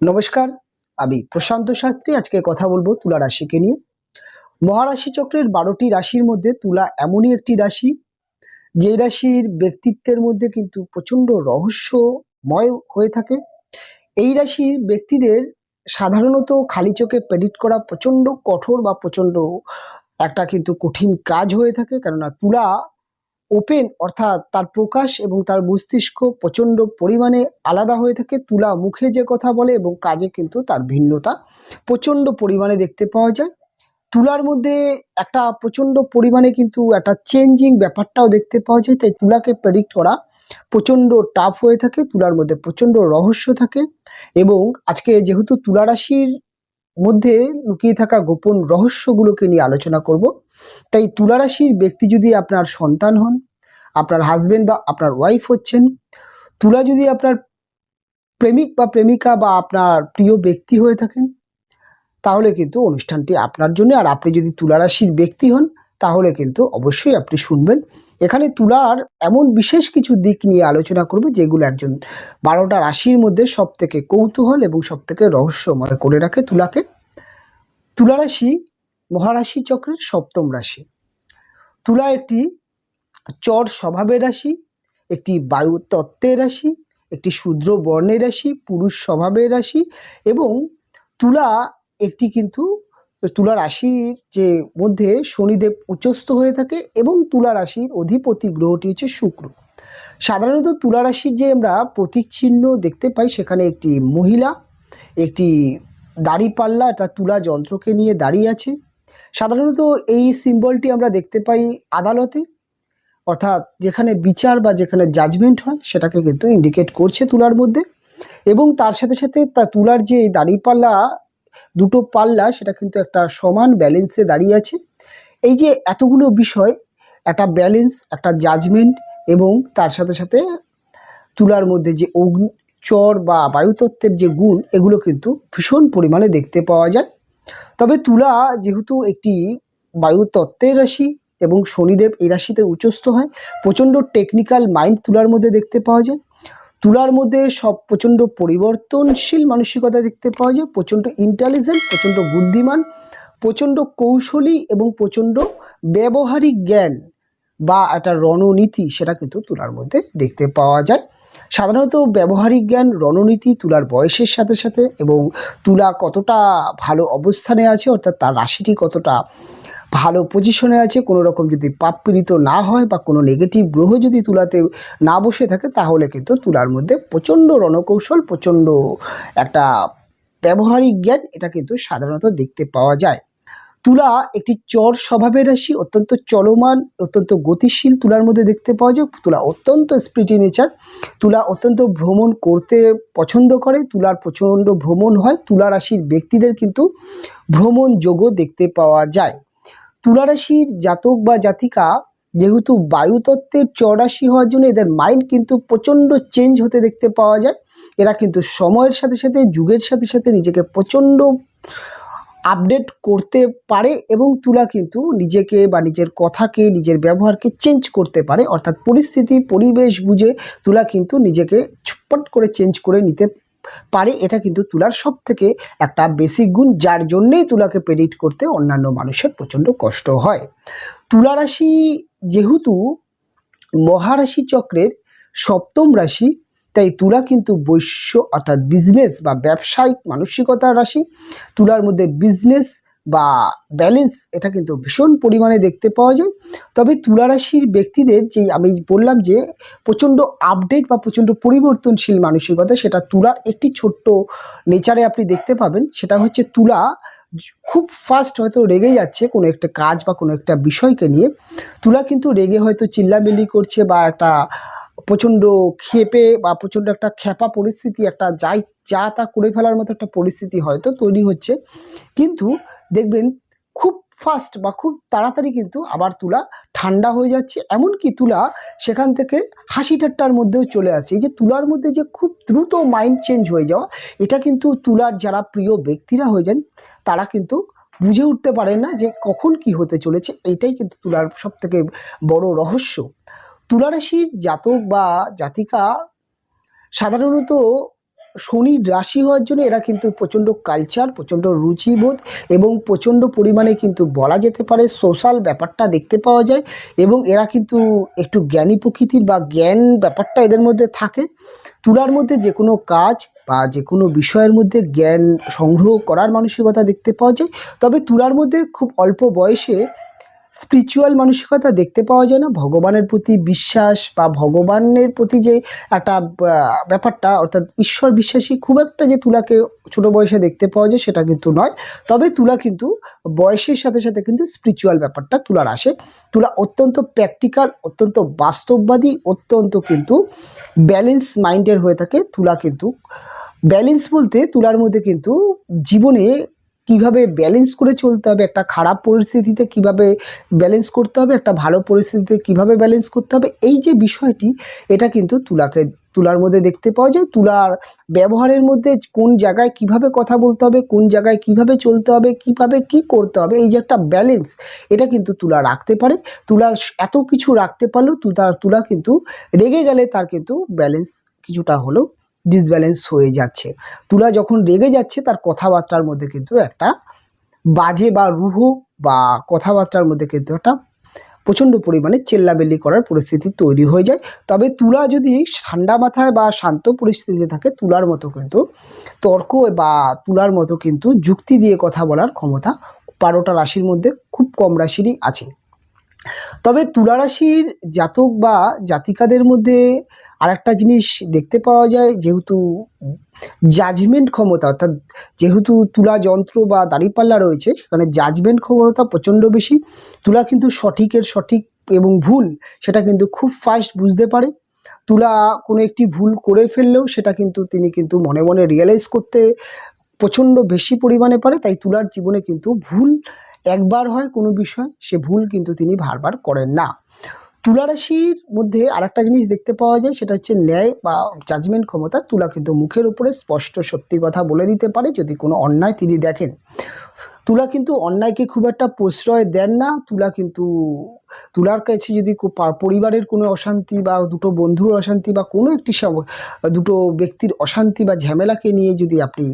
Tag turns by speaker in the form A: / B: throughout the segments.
A: নমস্কার, আমি প্রশান্ত শাস্ত্রী। আজকে কথা বলবো তুলা রাশিকে নিয়ে। মহারাশি চক্রের 12টি রাশির মধ্যে তুলা এমনই একটি রাশি, যে রাশির ব্যক্তিত্বের মধ্যে কিন্তু প্রচণ্ড রহস্যময় হয়ে থাকে। এই রাশির ব্যক্তিদের সাধারণত খালি চোখে প্রেডিক্ট করা প্রচণ্ড কঠোর বা প্রচণ্ড একটা কিন্তু কঠিন কাজ হয়ে থাকে, কেননা তুলা ওপেন অর্থাৎ তার প্রকাশ এবং তার মস্তিষ্ক প্রচণ্ড পরিমাণে আলাদা হয়ে থাকে। তুলা মুখে যে কথা বলে এবং কাজে কিন্তু তার ভিন্নতা প্রচণ্ড পরিমাণে দেখতে পাওয়া যায়। তুলার মধ্যে একটা প্রচণ্ড পরিমাণে কিন্তু একটা চেঞ্জিং ব্যাপারটাও দেখতে পাওয়া যায়, তাই তুলাকে প্রেডিক্ট করা প্রচণ্ড টাফ হয়ে থাকে। তুলার মধ্যে প্রচণ্ড রহস্য থাকে এবং আজকে যেহেতু তুলা রাশির মধ্যে লুকিয়ে থাকা গোপন রহস্যগুলোকে নিয়ে আলোচনা করব, তাই তুলা রাশির ব্যক্তি যদি আপনার সন্তান হন, আপনার হাজবেন্ড বা আপনার ওয়াইফ হচ্ছেন, তুলা যদি আপনার প্রেমিক বা প্রেমিকা বা আপনার প্রিয় ব্যক্তি হয়ে থাকেন, তাহলে কিন্তু অনুষ্ঠানটি আপনার জন্য। আর আপনি যদি তুলা রাশির ব্যক্তি হন, তাহলে কিন্তু অবশ্যই আপনি শুনবেন। এখানে তুলার এমন বিশেষ কিছু দিক নিয়ে আলোচনা করবে, যেগুলো একজন 12টা রাশির মধ্যে সব থেকে কৌতূহল এবং সব থেকে রহস্যময় করে রাখে তুলাকে। তুলা রাশি মহারাশি চক্রের 7ম রাশি। তুলা একটি চর স্বভাবের রাশি, একটি বায়ু তত্ত্বের রাশি, একটি শূদ্র বর্ণের রাশি, পুরুষ স্বভাবের রাশি এবং তুলা একটি কিন্তু তুলা রাশির যে মধ্যে শনিদেব উচ্চস্থ হয়ে থাকে এবং তুলা রাশির অধিপতি গ্রহটি হচ্ছে শুক্র। সাধারণত তুলা রাশির যে আমরা প্রতীক চিহ্ন দেখতে পাই, সেখানে একটি মহিলা একটি দাড়িপাল্লা অর্থাৎ তুলা যন্ত্রকে নিয়ে দাঁড়িয়ে আছে। সাধারণত এই সিম্বলটি আমরা দেখতে পাই আদালতে, অর্থাৎ যেখানে বিচার বা যেখানে জাজমেন্ট হয়, সেটাকে কিন্তু ইন্ডিকেট করছে তুলার মধ্যে। এবং তার সাথে সাথে তা তুলার যে দাড়িপাল্লা দুটো পাল্লা, সেটা কিন্তু একটা সমান ব্যালেন্সে দাঁড়িয়ে আছে। এই যে এতগুলো বিষয়, একটা ব্যালেন্স, একটা জাজমেন্ট এবং তার সাথে সাথে তুলার মধ্যে যে চর বা বায়ুতত্ত্বের যে গুণ, এগুলো কিন্তু ভীষণ পরিমাণে দেখতে পাওয়া যায়। তবে তুলা যেহেতু একটি বায়ুতত্ত্বের রাশি এবং শনিদেব এই রাশিতে উচ্চস্থ হয়, প্রচণ্ড টেকনিক্যাল মাইন্ড তুলার মধ্যে দেখতে পাওয়া যায়। তুলার মধ্যে সব প্রচণ্ড পরিবর্তনশীল মানসিকতা দেখতে পাওয়া যায়, প্রচণ্ড ইন্টেলিজেন্ট, প্রচণ্ড বুদ্ধিমান, প্রচণ্ড কৌশলী এবং প্রচণ্ড ব্যবহারিক জ্ঞান বা একটা রণনীতি, সেটা কিন্তু তুলার মধ্যে দেখতে পাওয়া যায়। সাধারণত ব্যবহারিক জ্ঞান, রণনীতি তুলার বয়সের সাথে সাথে এবং তুলা কতটা ভালো অবস্থানে আছে, অর্থাৎ তার রাশিটি কতটা ভালো পজিশনে আছে, কোনো রকম যদি পাপ পীড়িত না হয় বা কোনো নেগেটিভ গ্রহ যদি তুলাতে না বসে থাকে, তাহলে কিন্তু তুলার মধ্যে প্রচণ্ড রণকৌশল, প্রচণ্ড একটা ব্যবহারিক জ্ঞান, এটা কিন্তু সাধারণত দেখতে পাওয়া যায়। তুলা একটি চর স্বভাবের রাশি, অত্যন্ত চলমান, অত্যন্ত গতিশীল তুলার মধ্যে দেখতে পাওয়া যায়। তুলা অত্যন্ত স্পিরিটি নেচার, তুলা অত্যন্ত ভ্রমণ করতে পছন্দ করে, তুলার প্রচণ্ড ভ্রমণ হয়। তুলা রাশির ব্যক্তিদের কিন্তু ভ্রমণ যোগও দেখতে পাওয়া যায়। তুলা রাশির জাতক বা জাতিকা যেহেতু বায়ুতত্ত্বের চরাশি হওয়ার জন্য এদের মাইন্ড কিন্তু প্রচণ্ড চেঞ্জ হতে দেখতে পাওয়া যায়। এরা কিন্তু সময়ের সাথে সাথে, যুগের সাথে সাথে নিজেকে প্রচণ্ড আপডেট করতে পারে এবং তুলা কিন্তু নিজেকে বা নিজের কথাকে, নিজের ব্যবহারকে চেঞ্জ করতে পারে, অর্থাৎ পরিস্থিতি পরিবেশ বুঝে তুলা কিন্তু নিজেকে ছটপট করে চেঞ্জ করে নিতে পারে। এটা কিন্তু তুলার সব থেকে একটা বেসিক গুণ, যার জন্যেই তুলাকে প্রেডিক্ট করতে অন্যান্য মানুষের প্রচণ্ড কষ্ট হয়। তুলা রাশি যেহেতু মহারাশি চক্রের 7ম রাশি, তাই তুলা কিন্তু বৈশ্য অর্থাৎ বিজনেস বা ব্যবসায়িক মানসিকতার রাশি। তুলার মধ্যে বিজনেস বা ব্যালেন্স, এটা কিন্তু ভীষণ পরিমাণে দেখতে পাওয়া যায়। তবে তুলা রাশির ব্যক্তিদের যে আমি বললাম যে প্রচণ্ড আপডেট বা প্রচণ্ড পরিবর্তনশীল মানসিকতা, সেটা তুলার একটি ছোট্ট নেচারে আপনি দেখতে পাবেন। সেটা হচ্ছে তুলা খুব ফাস্ট হয়তো রেগে যাচ্ছে কোনো একটা কাজ বা কোনো একটা বিষয়কে নিয়ে, তুলা কিন্তু রেগে হয়তো চিল্লামিল্লি করছে বা একটা প্রচণ্ড ক্ষেপে বা প্রচণ্ড একটা ক্ষেপা পরিস্থিতি, একটা যা তা করে ফেলার মতো একটা পরিস্থিতি হয়তো তৈরি হচ্ছে, কিন্তু দেখবেন খুব ফাস্ট বা খুব তাড়াতাড়ি কিন্তু আবার তুলা ঠান্ডা হয়ে যাচ্ছে। এমনকি তুলা সেখান থেকে হাসি ঠাট্টার মধ্যেও চলে আসে। এই যে তুলার মধ্যে যে খুব দ্রুত মাইন্ড চেঞ্জ হয়ে যাওয়া, এটা কিন্তু তুলার যারা প্রিয় ব্যক্তিরা হয়ে যান, তারা কিন্তু বুঝে উঠতে পারেন না যে কখন কি হতে চলেছে। এইটাই কিন্তু তুলার সবথেকে বড় রহস্য। তুলা রাশির জাতক বা জাতিকা সাধারণত শনির রাশি হওয়ার জন্য এরা কিন্তু প্রচণ্ড কালচার, প্রচণ্ড রুচিবোধ এবং প্রচণ্ড পরিমাণে কিন্তু বলা যেতে পারে সোশ্যাল ব্যাপারটা দেখতে পাওয়া যায়, এবং এরা কিন্তু একটু জ্ঞানী প্রকৃতির বা জ্ঞান ব্যাপারটা এদের মধ্যে থাকে। তুলার মধ্যে যে কোনো কাজ বা যে কোনো বিষয়ের মধ্যে জ্ঞান সংগ্রহ করার মানসিকতা দেখতে পাওয়া যায়। তবে তুলার মধ্যে খুব অল্প বয়সে স্পিরিচুয়াল মানসিকতা দেখতে পাওয়া যায় না। ভগবানের প্রতি বিশ্বাস বা ভগবানের প্রতি যে একটা ব্যাপারটা, অর্থাৎ ঈশ্বর বিশ্বাসী খুব একটা যে তুলাকে ছোট বয়সে দেখতে পাওয়া যায় সেটা কিন্তু নয়। তবে তুলা কিন্তু বয়সের সাথে সাথে কিন্তু স্পিরিচুয়াল ব্যাপারটা তুলার আসে। তুলা অত্যন্ত প্র্যাকটিক্যাল, অত্যন্ত বাস্তববাদী, অত্যন্ত কিন্তু ব্যালেন্স মাইন্ডের হয়ে থাকে। তুলা কিন্তু ব্যালেন্স বলতে তুলার মধ্যে কিন্তু জীবনে কিভাবে ব্যালেন্স করে চলতে হবে, একটা খারাপ পরিস্থিতিতে কিভাবে ব্যালেন্স করতে হবে, একটা ভালো পরিস্থিতিতে কিভাবে ব্যালেন্স করতে হবে, এই যে বিষয়টি এটা কিন্তু তুলার মধ্যে দেখতে পাওয়া যায়। তুলার ব্যবহারের মধ্যে কোন জায়গায় কিভাবে কথা বলতে হবে, কোন জায়গায় কিভাবে চলতে হবে, কিভাবে কি করতে হবে, এই যে একটা ব্যালেন্স এটা কিন্তু তুলা রাখতে পারে। তুলা এত কিছু রাখতে পারলেও তুলা কিন্তু রেগে গেলে তার কিন্তু ব্যালেন্স কিছুটা হলেও ডিসব্যালেন্স হয়ে যাচ্ছে। তুলা যখন রেগে যাচ্ছে তার কথাবার্তার মধ্যে কিন্তু একটা বাজে বা রূঢ় বা কথাবার্তার মধ্যে কিন্তু একটা প্রচণ্ড পরিমাণে চেল্লাবেল্লি করার পরিস্থিতি তৈরি হয়ে যায়। তবে তুলা যদি ঠান্ডা মাথায় বা শান্ত পরিস্থিতিতে থাকে, তুলার মতো কিন্তু তর্ক বা তুলার মতো কিন্তু যুক্তি দিয়ে কথা বলার ক্ষমতা 12টা রাশির মধ্যে খুব কম রাশিরই আছে। তবে তুলা রাশির জাতক বা জাতিকাদের মধ্যে আরেকটা জিনিস দেখতে পাওয়া যায়, যেহেতু জাজমেন্ট ক্ষমতা, অর্থাৎ যেহেতু তুলা যন্ত্র বা দাঁড়িপাল্লা রয়েছে সেখানে জাজমেন্ট ক্ষমতা প্রচণ্ড বেশি। তুলা কিন্তু সঠিকের সঠিক এবং ভুল সেটা কিন্তু খুব ফাস্ট বুঝতে পারে। তুলা কোনো একটি ভুল করে ফেললেও সেটা কিন্তু তিনি কিন্তু মনে মনে রিয়েলাইজ করতে প্রচণ্ড বেশি পরিমাণে পারে। তাই তুলার জীবনে কিন্তু ভুল একবার হয় কোনো বিষয়, সে ভুল কিন্তু তিনি বারবার করেন না। তুলা রাশির মধ্যে আরেকটা জিনিস দেখতে পাওয়া যায়, সেটা হচ্ছে ন্যায় বা জাজমেন্ট ক্ষমতা। তুলা কিন্তু মুখের উপরে স্পষ্ট সত্যি কথা বলে দিতে পারে যদি কোনো অন্যায় তিনি দেখেন। তুলা কিন্তু অন্যায়কে খুব একটা প্রশ্রয় দেন না। তুলার কাছে যদি পরিবারের কোনো অশান্তি বা দুটো বন্ধুর অশান্তি বা কোনো একটি দুটো ব্যক্তির অশান্তি বা ঝামেলাকে নিয়ে যদি আপনি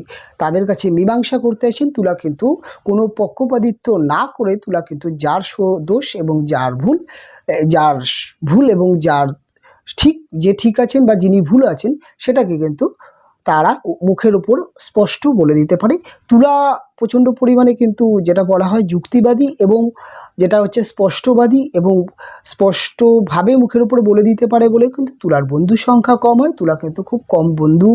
A: তাদের কাছে মীমাংসা করতে আসেন, তুলা কিন্তু কোনো পক্ষপাতিত্ব না করে তুলা কিন্তু যার দোষ এবং যার ভুল এবং যার ঠিক আছেন বা যিনি ভুল আছেন সেটাকে কিন্তু তারা মুখের উপর স্পষ্ট বলে দিতে পারে। তুলা প্রচণ্ড পরিমাণে কিন্তু যেটা বলা হয় যুক্তিবাদী এবং যেটা হচ্ছে স্পষ্টবাদী এবং স্পষ্টভাবে মুখের উপর বলে দিতে পারে বলে কিন্তু তুলার বন্ধু সংখ্যা কম হয়। তুলা কিন্তু খুব কম বন্ধু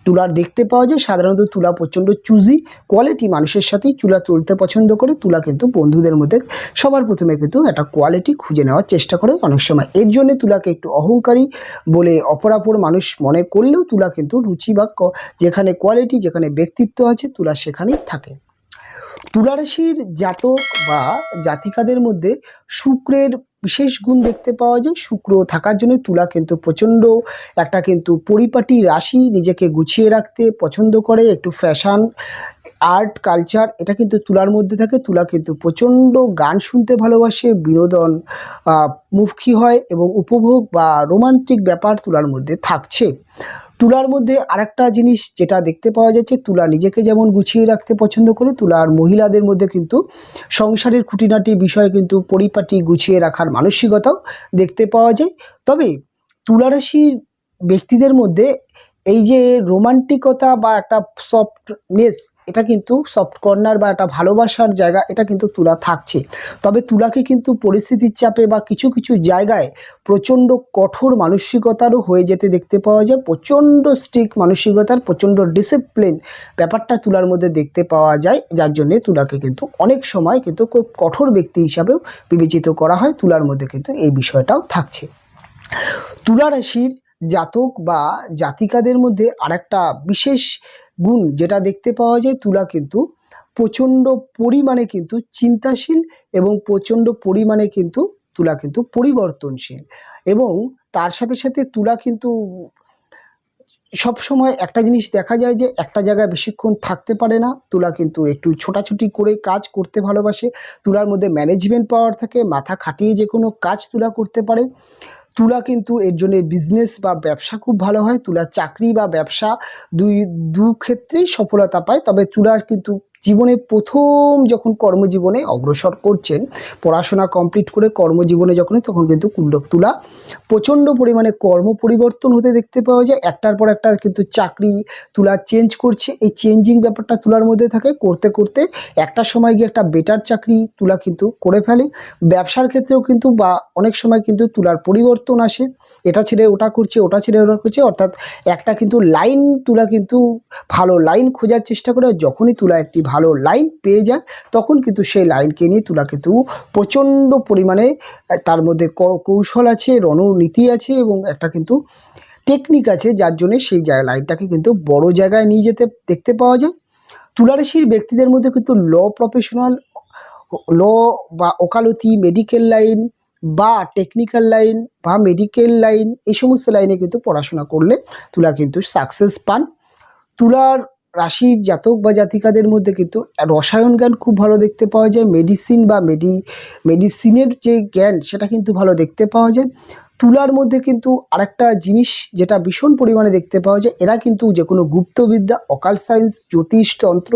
A: তুলার দেখতে পাওয়া যায়। সাধারণত তুলা প্রচণ্ড চুজি কোয়ালিটি মানুষের সাথেই তুলা চলতে পছন্দ করে। তুলা কিন্তু বন্ধুদের মধ্যে সবার প্রথমে কিন্তু একটা কোয়ালিটি খুঁজে নেওয়ার চেষ্টা করে অনেক সময়। এর জন্য তুলাকে একটু অহংকারী বলে অপরাপর মানুষ মনে করলেও তুলা কিন্তু রুচি বা যেখানে কোয়ালিটি, যেখানে ব্যক্তিত্ব আছে তুলা সেখানেই থাকে। তুলা রাশির জাতক বা জাতিকাদের মধ্যে শুক্রের বিশেষ গুণ দেখতে পাওয়া যায়। শুক্র থাকার জন্য তুলা কিন্তু প্রচণ্ড একটা কিন্তু পরিপাটি রাশি, নিজেকে গুছিয়ে রাখতে পছন্দ করে, একটু ফ্যাশন আর্ট কালচার এটা কিন্তু তুলার মধ্যে থাকে। তুলা কিন্তু প্রচণ্ড গান শুনতে ভালোবাসে, বিনোদন মুখী হয় এবং উপভোগ বা রোমান্টিক ব্যাপার তুলার মধ্যে থাকছে। তুলার মধ্যে আরেকটা জিনিস যেটা দেখতে পাওয়া যাচ্ছে, তুলা নিজেকে যেমন গুছিয়ে রাখতে পছন্দ করে, তুলার মহিলাদের মধ্যে কিন্তু সংসারের খুঁটিনাটি বিষয় কিন্তু পরিপাটি গুছিয়ে রাখার মানসিকতাও দেখতে পাওয়া যায়। তবে তুলা রাশির ব্যক্তিদের মধ্যে এই যে রোমান্টিকতা বা একটা সফটনেস, এটা কিন্তু সফট কর্নার বা একটা ভালোবাসার জায়গা এটা কিন্তু তুলা থাকছে। তবে তুলাকে কিন্তু পরিস্থিতির চাপে বা কিছু কিছু জায়গায় প্রচণ্ড কঠোর মানসিকতারও হয়ে যেতে দেখতে পাওয়া যায়। প্রচণ্ড স্ট্রিক্ট মানসিকতার, প্রচণ্ড ডিসিপ্লিন ব্যাপারটা তুলার মধ্যে দেখতে পাওয়া যায়, যার জন্যে তুলাকে কিন্তু অনেক সময় কিন্তু খুব কঠোর ব্যক্তি হিসাবেও বিবেচিত করা হয়। তুলার মধ্যে কিন্তু এই বিষয়টাও থাকছে। তুলা রাশির জাতক বা জাতিকাদের মধ্যে আরেকটা বিশেষ গুণ যেটা দেখতে পাওয়া যায়, তুলা কিন্তু প্রচণ্ড পরিমাণে কিন্তু চিন্তাশীল এবং প্রচণ্ড পরিমাণে কিন্তু তুলা কিন্তু পরিবর্তনশীল, এবং তার সাথে সাথে তুলা কিন্তু সব সময় একটা জিনিস দেখা যায় যে একটা জায়গায় বেশিক্ষণ থাকতে পারে না। তুলা কিন্তু একটু ছোটাছুটি করে কাজ করতে ভালোবাসে। তুলার মধ্যে ম্যানেজমেন্ট পাওয়ার থাকে, মাথা খাটিয়ে যে কোনো কাজ তুলা করতে পারে। তুলা কিন্তু এর জন্য বিজনেস বা ব্যবসা খুব ভালো হয়। তুলা চাকরি বা ব্যবসা দু ক্ষেত্রেই সফলতা পায়। তবে তুলা কিন্তু জীবনে প্রথম যখন কর্মজীবনে অগ্রসর করছেন, পড়াশোনা কমপ্লিট করে কর্মজীবনে যখন, তখন কিন্তু তুলা প্রচণ্ড পরিমাণে কর্ম পরিবর্তন হতে দেখতে পাওয়া যায়। একটার পর একটা কিন্তু চাকরি তুলা চেঞ্জ করছে। এই চেঞ্জিং ব্যাপারটা তুলার মধ্যে থাকে। করতে করতে একটা সময় গিয়ে একটা বেটার চাকরি তুলা কিন্তু করে ফেলে। ব্যবসার ক্ষেত্রেও কিন্তু বা অনেক সময় কিন্তু তুলার পরিবর্তন আসে, এটা ছেড়ে ওটা করছে, ওটা ছেড়ে ওটা করছে, অর্থাৎ একটা কিন্তু লাইন তুলা কিন্তু ভালো লাইন খোঁজার চেষ্টা করে। যখনই তুলা একটি ভালো লাইন পেয়ে যায়, তখন কিন্তু সেই লাইনকে নিয়ে তুলা কিন্তু প্রচণ্ড পরিমাণে তার মধ্যে কৌশল আছে, রণনীতি আছে এবং একটা কিন্তু টেকনিক আছে, যার জন্যে সেই লাইনটাকে কিন্তু বড় জায়গায় নিয়ে যেতে দেখতে পাওয়া যায়। তুলারাশির ব্যক্তিদের মধ্যে কিন্তু প্রফেশনাল ল বা ওকালতি, মেডিকেল লাইন বা টেকনিক্যাল লাইন বা মেডিকেল লাইন, এই সমস্ত লাইনে কিন্তু পড়াশোনা করলে তুলা কিন্তু সাকসেস পান। তুলার রাশির জাতক বা জাতিকাদের মধ্যে কিন্তু রসায়ন জ্ঞান খুব ভালো দেখতে পাওয়া যায়। মেডিসিন বা মেডিসিনের যে জ্ঞান, সেটা কিন্তু ভালো দেখতে পাওয়া যায়। তুলার মধ্যে কিন্তু আরেকটা জিনিস যেটা ভীষণ পরিমাণে দেখতে পাওয়া যায়, এরা কিন্তু যে কোনো গুপ্তবিদ্যা, অকাল সায়েন্স, জ্যোতিষতন্ত্র,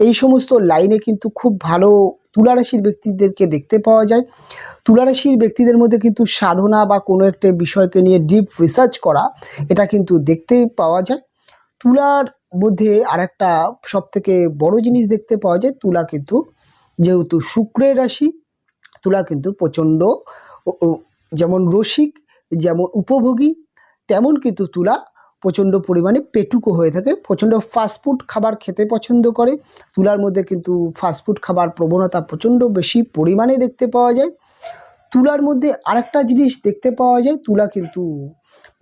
A: এই সমস্ত লাইনে কিন্তু খুব ভালো তুলারাশির ব্যক্তিদেরকে দেখতে পাওয়া যায়। তুলারাশির ব্যক্তিদের মধ্যে কিন্তু সাধনা বা কোনো একটা বিষয়কে নিয়ে ডিপ রিসার্চ করা, এটা কিন্তু দেখতেই পাওয়া যায়। তুলার মধ্যে আরেকটা সবথেকে বড় জিনিস দেখতে পাওয়া যায়, তুলা কিন্তু যেহেতু শুক্রের রাশি, তুলা কিন্তু প্রচণ্ড যেমন রসিক, যেমন উপভোগী, তেমন কিন্তু তুলা প্রচণ্ড পরিমাণে পেটুকো হয়ে থাকে। প্রচণ্ড ফাস্টফুড খাবার খেতে পছন্দ করে। তুলার মধ্যে কিন্তু ফাস্টফুড খাবার প্রবণতা প্রচণ্ড বেশি পরিমাণে দেখতে পাওয়া যায়। তুলার মধ্যে আরেকটা জিনিস দেখতে পাওয়া যায়, তুলা কিন্তু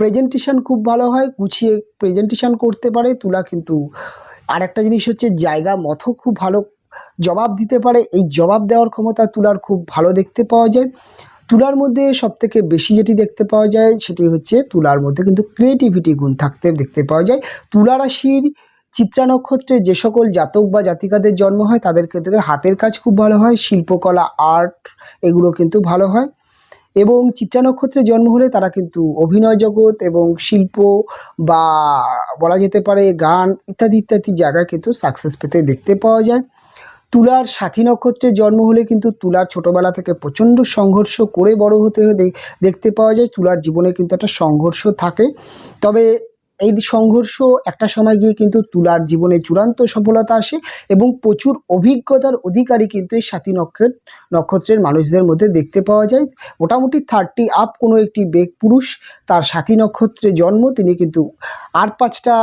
A: প্রেজেন্টেশন খুব ভালো হয়, গুছিয়ে প্রেজেন্টেশন করতে পারে। তুলা কিন্তু আরেকটা জিনিস হচ্ছে জায়গা মতো খুব ভালো জবাব দিতে পারে। এই জবাব দেওয়ার ক্ষমতা তুলার খুব ভালো দেখতে পাওয়া যায়। তুলার মধ্যে সবথেকে বেশি যেটি দেখতে পাওয়া যায়, সেটি হচ্ছে তুলার মধ্যে কিন্তু ক্রিয়েটিভিটি গুণ থাকতে দেখতে পাওয়া যায়। তুলা রাশির চিত্রা নক্ষত্রে যে সকল জাতক বা জাতিকাদের জন্ম হয়, তাদের ক্ষেত্রে হাতের কাজ খুব ভালো হয়, শিল্পকলা, আর্ট, এগুলো কিন্তু ভালো হয়। এবং চিত্রা নক্ষত্রে জন্ম হলে তারা কিন্তু অভিনয় জগৎ এবং শিল্প বা বলা যেতে পারে গান ইত্যাদি ইত্যাদি জায়গায় কিন্তু সাকসেস পেতে দেখতে পাওয়া যায়। তুলার সাথী নক্ষত্রে জন্ম হলে কিন্তু তুলার ছোটোবেলা থেকে প্রচণ্ড সংঘর্ষ করে বড় হতে দেখতে পাওয়া যায়। তুলার জীবনে কিন্তু একটা সংঘর্ষ থাকে, তবে এই সংঘর্ষ একটা সময় গিয়ে কিন্তু তুলার জীবনে চূড়ান্ত সফলতা আসে এবং প্রচুর অভিজ্ঞতার অধিকারী কিন্তু এই সাথী নক্ষত্রের মানুষদের মধ্যে দেখতে পাওয়া যায়। মোটামুটি 30 আপ কোনো একটি পুরুষ, তার সাথী নক্ষত্রে জন্ম, তিনি কিন্তু আর 5টা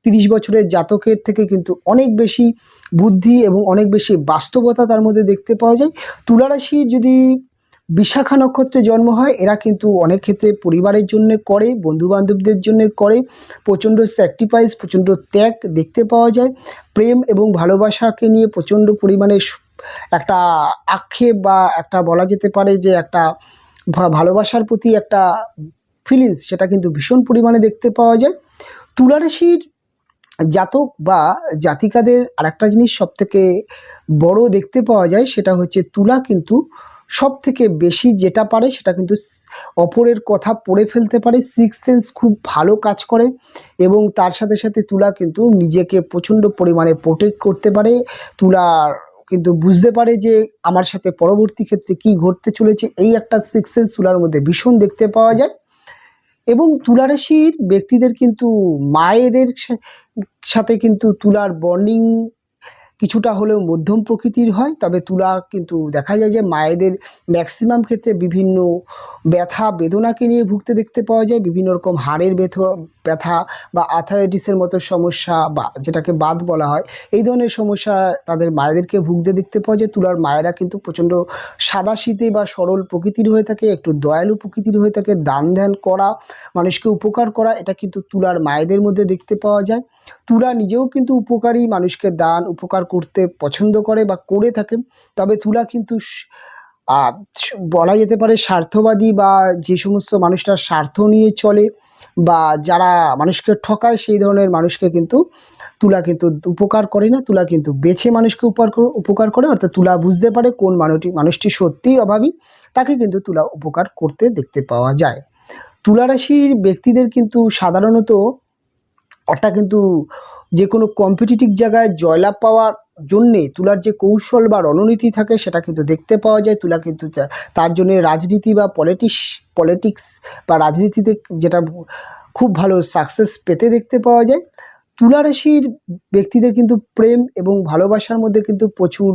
A: 30 বছরের জাতকের থেকে কিন্তু অনেক বেশি বুদ্ধি এবং অনেক বেশি বাস্তবতা তার মধ্যে দেখতে পাওয়া যায়। তুলারাশি যদি বিশাখা নক্ষত্রে জন্ম হয়, এরা কিন্তু অনেক ক্ষেত্রে পরিবারের জন্য করে, বন্ধুবান্ধবদের জন্য করে, প্রচণ্ড স্যাক্রিফাইস, প্রচণ্ড ত্যাগ দেখতে পাওয়া যায়। প্রেম এবং ভালোবাসাকে নিয়ে প্রচণ্ড পরিমাণে একটা আক্ষেপ বা একটা বলা যেতে পারে যে একটা ভালোবাসার প্রতি একটা ফিলিংস, সেটা কিন্তু ভীষণ পরিমাণে দেখতে পাওয়া যায়। তুলারাশির জাতক বা জাতিকাদের আরেকটা জিনিস সবথেকে বড় দেখতে পাওয়া যায়, সেটা হচ্ছে তুলা কিন্তু সবথেকে বেশি যেটা পারে, সেটা কিন্তু অপরের কথা পড়ে ফেলতে পারে। সিক্স সেন্স খুব ভালো কাজ করে এবং তার সাথে সাথে তুলা কিন্তু নিজেকে প্রচণ্ড পরিমাণে প্রোটেক্ট করতে পারে। তুলার কিন্তু বুঝতে পারে যে আমার সাথে পরবর্তী ক্ষেত্রে কি ঘটতে চলেছে, এই একটা সিক্স সেন্স তুলার মধ্যে ভীষণ দেখতে পাওয়া যায়। এবং তুলারাশির ব্যক্তিদের কিন্তু মায়েদের সাথে কিন্তু তুলার বন্ডিং কিছুটা হলেও মধ্যম প্রকৃতির হয়, তবে তুলা কিন্তু দেখা যায় যে মায়েদের ম্যাক্সিমাম ক্ষেত্রে বিভিন্ন ব্যথা বেদনাকে নিয়ে ভুগতে দেখতে পাওয়া যায়। বিভিন্ন রকম হাড়ের ব্যথা বা আর্থারাইটিসের মতো সমস্যা বা যেটাকে বাত বলা হয়, এই ধরনের সমস্যা তাদের মায়েদেরকে ভুগতে দেখতে পাওয়া যায়। তুলার মায়েরা কিন্তু প্রচণ্ড সাদাসিধে বা সরল প্রকৃতির হয়ে থাকে, একটু দয়ালু প্রকৃতির হয়ে থাকে। দান ধ্যান করা, মানুষকে উপকার করা, এটা কিন্তু তুলার মায়েদের মধ্যে দেখতে পাওয়া যায়। তুলা নিজেও কিন্তু উপকারী, মানুষকে দান উপকার করতে পছন্দ করে বা করে থাকে। তবে তুলা কিন্তু বলা যেতে পারে স্বার্থবাদী, বা যে সমস্ত মানুষরা স্বার্থ নিয়ে চলে, বা যারা মানুষকে ঠকায় সেই ধরনের মানুষকে কিন্তু তুলা কিন্তু উপকার করে না। তুলা কিন্তু বেছে মানুষকে উপকার করে, অর্থাৎ তুলা বুঝতে পারে কোন মানুষটি সত্যিই অভাবী, তাকে কিন্তু তুলা উপকার করতে দেখতে পাওয়া যায়। তুলা রাশির ব্যক্তিদের কিন্তু সাধারণত একটা কিন্তু যে কোনো কম্পিটিটিভ জায়গায় জয়লাভ পাওয়ার জন্যে তুলার যে কৌশল বা রণনীতি থাকে সেটা কিন্তু দেখতে পাওয়া যায়। তুলা কিন্তু তার জন্য রাজনীতি বা পলিটিক্স বা রাজনীতিতে যেটা খুব ভালো সাকসেস পেতে দেখতে পাওয়া যায়। তুলা রাশির ব্যক্তিদের কিন্তু প্রেম এবং ভালোবাসার মধ্যে কিন্তু প্রচুর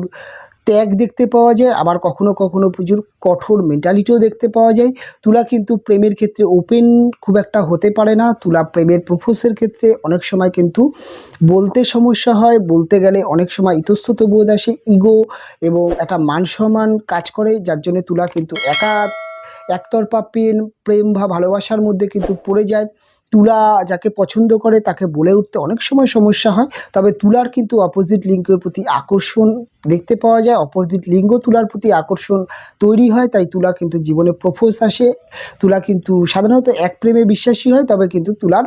A: ত্যাগ দেখতে পাওয়া যায়, আবার কখনো কখনো প্রচুর কঠোর মেন্টালিটিও দেখতে পাওয়া যায়। তুলা কিন্তু প্রেমের ক্ষেত্রে ওপেন খুব একটা হতে পারে না। তুলা প্রেমের প্রপোজের ক্ষেত্রে অনেক সময় কিন্তু বলতে সমস্যা হয়, বলতে গেলে অনেক সময় ইতস্তত বোধ আসে, ইগো এবং একটা মান সম্মান কাজ করে, যার জন্য তুলা কিন্তু একতরফা প্রেম বা ভালোবাসার মধ্যে কিন্তু পড়ে যায়। তুলা যাকে পছন্দ করে তাকে বলে উঠতে অনেক সময় সমস্যা হয়, তবে তুলার কিন্তু অপোজিট লিঙ্গের প্রতি আকর্ষণ দেখতে পাওয়া যায়, অপোজিট লিঙ্গ তুলার প্রতি আকর্ষণ তৈরি হয়, তাই তুলা কিন্তু জীবনে প্রপোজ আসে। তুলা কিন্তু সাধারণত এক প্রেমে বিশ্বাসী হয়, তবে কিন্তু তুলার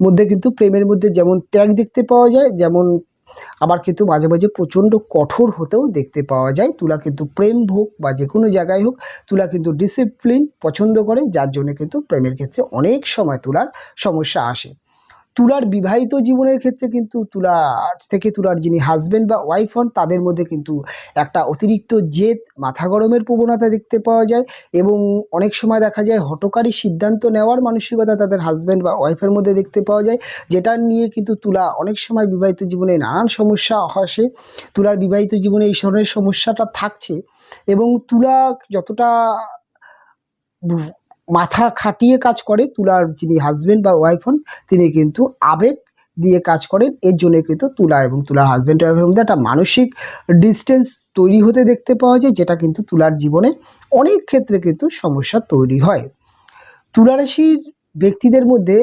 A: মধ্যে কিন্তু প্রেমের মধ্যে যেমন ত্যাগ দেখতে পাওয়া যায়, যেমন আবার কিন্তু মাঝে মাঝে প্রচণ্ড কঠোর হতেও দেখতে পাওয়া যায়। তুলা কিন্তু প্রেম হোক বা যে কোনো জায়গায় হোক, তুলা কিন্তু ডিসিপ্লিন পছন্দ করে, যার জন্য কিন্তু প্রেমের ক্ষেত্রে অনেক সময় তুলার সমস্যা আসে। তুলার বিবাহিত জীবনের ক্ষেত্রে কিন্তু তুলার যিনি হাজবেন্ড বা ওয়াইফ হন তাদের মধ্যে কিন্তু একটা অতিরিক্ত জেদ, মাথা গরমের প্রবণতা দেখতে পাওয়া যায়, এবং অনেক সময় দেখা যায় হঠকারী সিদ্ধান্ত নেওয়ার মানসিকতা তাদের হাজবেন্ড বা ওয়াইফের মধ্যে দেখতে পাওয়া যায়, যেটা নিয়ে কিন্তু তুলা অনেক সময় বিবাহিত জীবনে নানান সমস্যা আসে। তুলার বিবাহিত জীবনে এই ধরনের সমস্যাটা থাকছে, এবং তুলা যতটা মাথা খাটিয়ে কাজ করে, তুলার যিনি হাজবেন্ড বা ওয়াইফ হন তিনি কিন্তু আবেগ দিয়ে কাজ করেন। এর জন্য কিন্তু তুলা এবং তুলার হাজবেন্ড ওয়াইফের মধ্যে একটা মানসিক ডিস্টেন্স তৈরি হতে দেখতে পাওয়া যায়, যেটা কিন্তু তুলার জীবনে অনেক ক্ষেত্রে কিন্তু সমস্যা তৈরি হয়। তুলা রাশির ব্যক্তিদের মধ্যে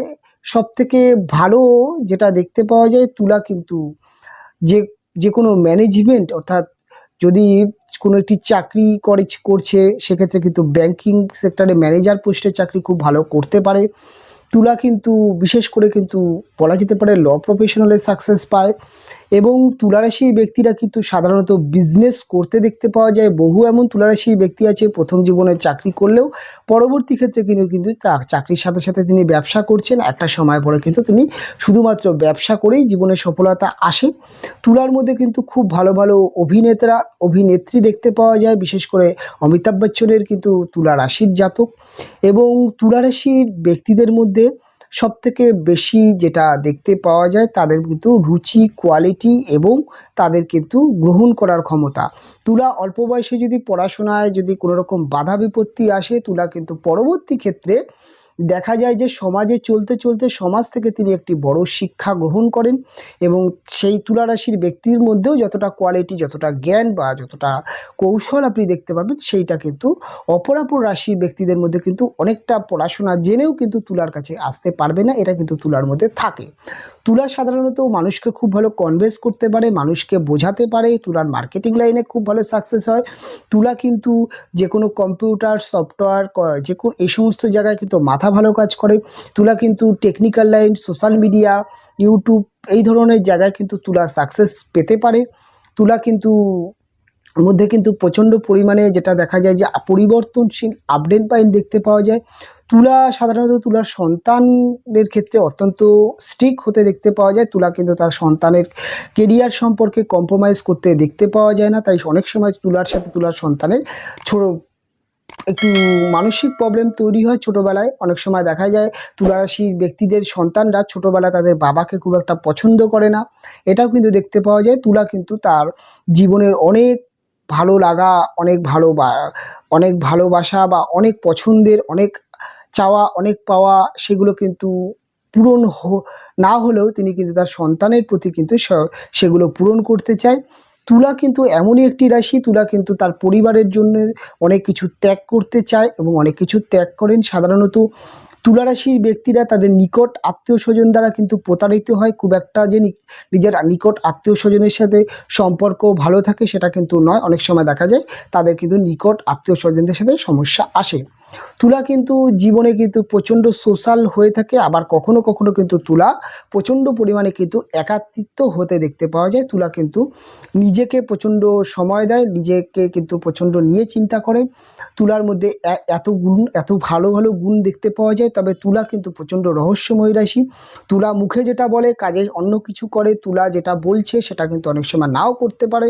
A: সবথেকে ভালো যেটা দেখতে পাওয়া যায়, তুলা কিন্তু যে যে কোনো ম্যানেজমেন্ট, অর্থাৎ যদি কোনো একটি চাকরি করছে সেক্ষেত্রে কিন্তু ব্যাংকিং সেক্টরে ম্যানেজার পোস্টে চাকরি খুব ভালো করতে পারে। তুলা কিন্তু বিশেষ করে কিন্তু বলা যেতে পারে ল প্রফেশনালে সাকসেস পায়, এবং তুলারাশির ব্যক্তিরা কিন্তু সাধারণত বিজনেস করতে দেখতে পাওয়া যায়। বহু এমন তুলারাশির ব্যক্তি আছে প্রথম জীবনে চাকরি করলেও পরবর্তী ক্ষেত্রে কিন্তু তার চাকরির সাথে সাথে তিনি ব্যবসা করছেন, একটা সময় পরে কিন্তু তিনি শুধুমাত্র ব্যবসা করেই জীবনে সফলতা আসে। তুলার মধ্যে কিন্তু খুব ভালো ভালো অভিনেত্রী দেখতে পাওয়া যায়, বিশেষ করে অমিতাভ বচ্চনের কিন্তু তুলা রাশির জাতক, এবং তুলা রাশির ব্যক্তিদের মধ্যে সবথেকে বেশি যেটা দেখতে পাওয়া যায় তাদের কিন্তু রুচি, কোয়ালিটি এবং তাদের কিন্তু গ্রহণ করার ক্ষমতা। তুলা অল্প বয়সে যদি পড়াশোনায় যদি কোনো রকম বাধা বিপত্তি আসে, তুলা কিন্তু পরবর্তী ক্ষেত্রে দেখা যায় যে সমাজে চলতে চলতে সমাজ থেকে তিনি একটি বড় শিক্ষা গ্রহণ করেন, এবং সেই তুলা রাশির ব্যক্তির মধ্যেও যতটা কোয়ালিটি, যতটা জ্ঞান বা যতটা কৌশল আপনি দেখতে পাবেন, সেইটা কিন্তু অপর রাশির ব্যক্তিদের মধ্যে কিন্তু অনেকটা পড়াশোনা জেনেও কিন্তু তুলার কাছে আসতে পারবে না, এটা কিন্তু তুলার মধ্যে থাকে। তুলা সাধারণত মানুষকে খুব ভালো কনভিন্স করতে পারে, মানুষকে বোঝাতে পারে, তুলার মার্কেটিং লাইনে খুব ভালো সাকসেস হয়। তুলা কিন্তু যে কোনো কম্পিউটার সফটওয়্যার যে কোনো এই সমস্ত জায়গায় কিন্তু মাথা ভালো কাজ করে। তুলা কিন্তু technical line, social media, YouTube এই ধরনের জায়গায় কিন্তু তুলা সাকসেস পেতে পারে। তুলা কিন্তু মধ্যে কিন্তু প্রচণ্ড পরিমাণে যেটা দেখা যায় যে পরিবর্তনশীল আপডেট মাইন্ড দেখতে পাওয়া যায়। তুলা সাধারণত তুলার সন্তানের ক্ষেত্রে অত্যন্ত স্ট্রিক্ট হতে দেখতে পাওয়া যায়। তুলা কিন্তু তার সন্তানের কেরিয়ার সম্পর্কে কম্প্রোমাইজ করতে দেখতে পাওয়া যায় না, তাই অনেক সময় তুলার সাথে তুলার সন্তানের একটু মানসিক প্রবলেম তৈরি হয় ছোটোবেলায়। অনেক সময় দেখা যায় তুলা রাশির ব্যক্তিদের সন্তানরা ছোটোবেলায় তাদের বাবাকে খুব একটা পছন্দ করে না, এটাও কিন্তু দেখতে পাওয়া যায়। তুলা কিন্তু তার জীবনের অনেক ভালো লাগা, অনেক ভালোবাসা বা অনেক পছন্দের, অনেক চাওয়া, অনেক পাওয়া, সেগুলো কিন্তু পূরণ না হলেও তিনি কিন্তু তার সন্তানের প্রতি কিন্তু সেগুলো পূরণ করতে চায়। তুলা কিন্তু এমনই একটি রাশি, তুলা কিন্তু তার পরিবারের জন্য অনেক কিছু ত্যাগ করতে চায় এবং অনেক কিছু ত্যাগ করেন। সাধারণত তুলা রাশির ব্যক্তিরা তাদের নিকট আত্মীয় স্বজন দ্বারা কিন্তু প্রতারিত হয়, খুব একটা যে নিজের নিকট আত্মীয় স্বজনের সাথে সম্পর্ক ভালো থাকে সেটা কিন্তু নয়, অনেক সময় দেখা যায় তাদের কিন্তু নিকট আত্মীয় স্বজনদের সাথে সমস্যা আসে। তুলা কিন্তু জীবনে কিন্তু প্রচণ্ড সোশ্যাল হয়ে থাকে, আবার কখনো কখনো কিন্তু তুলা প্রচণ্ড পরিমাণে কিন্তু একাকিত্ব হতে দেখতে পাওয়া যায়। তুলা কিন্তু নিজেকে প্রচণ্ড সময় দেয়, নিজেকে কিন্তু প্রচণ্ড নিয়ে চিন্তা করে। তুলার মধ্যে এত গুণ, এত ভালো ভালো গুণ দেখতে পাওয়া যায়। তবে তুলা কিন্তু প্রচণ্ড রহস্যময় রাশি। তুলা মুখে যেটা বলে কাজে অন্য কিছু করে। তুলা যেটা বলছে সেটা কিন্তু অনেক সময় নাও করতে পারে।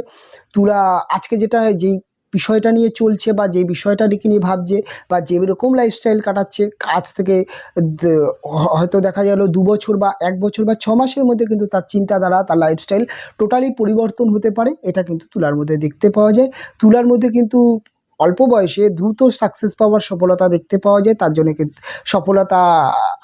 A: তুলা আজকে যেই বিষয়টা নিয়ে চলছে বা যে বিষয়টা নিয়ে ভাবছে বা যেরকম লাইফস্টাইল কাটাচ্ছে, আজ থেকে হয়তো দেখা গেল 2 বছর বা 1 বছর বা 6 মাসের মধ্যে কিন্তু তার চিন্তাধারা, তার লাইফস্টাইল টোটালি পরিবর্তন হতে পারে। এটা কিন্তু তুলার মধ্যে দেখতে পাওয়া যায়। তুলার মধ্যে কিন্তু অল্প বয়সে দ্রুত সাকসেস পাওয়ার, সফলতা দেখতে পাওয়া যায়। তার জন্য কিন্তু সফলতা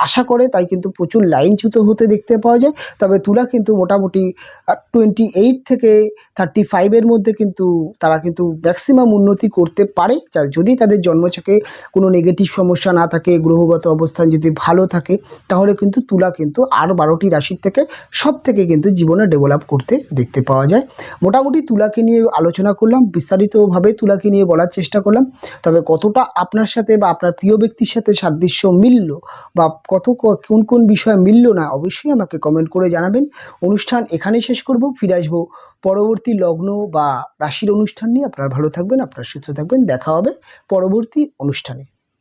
A: আশা করে, তাই কিন্তু প্রচুর লাইনচ্যুত হতে দেখতে পাওয়া যায়। তবে তুলা কিন্তু মোটামুটি 28 থেকে 35 এর মধ্যে কিন্তু তারা কিন্তু ম্যাক্সিমাম উন্নতি করতে পারে, যদি তাদের জন্মছকে কোনো নেগেটিভ সমস্যা না থাকে, গ্রহগত অবস্থান যদি ভালো থাকে, তাহলে কিন্তু তুলা কিন্তু আর 12টি রাশির থেকে সব থেকে কিন্তু জীবনে ডেভেলপ করতে দেখতে পাওয়া যায়। মোটামুটি তুলাকে নিয়ে আলোচনা করলাম, বিস্তারিতভাবে তুলাকে নিয়ে বলার চেষ্টা করলাম। তবে কতটা আপনার সাথে বা আপনার প্রিয় ব্যক্তির সাথে সাদৃশ্য মিলল বা কোন কোন বিষয় মিলল না, অবশ্যই আমাকে কমেন্ট করে জানাবেন। অনুষ্ঠান এখানেই শেষ করব, ফিরে আসবো পরবর্তী লগ্ন বা রাশির অনুষ্ঠান নিয়ে। আপনারা ভালো থাকবেন, আপনারা সুস্থ থাকবেন, দেখা হবে পরবর্তী অনুষ্ঠানে।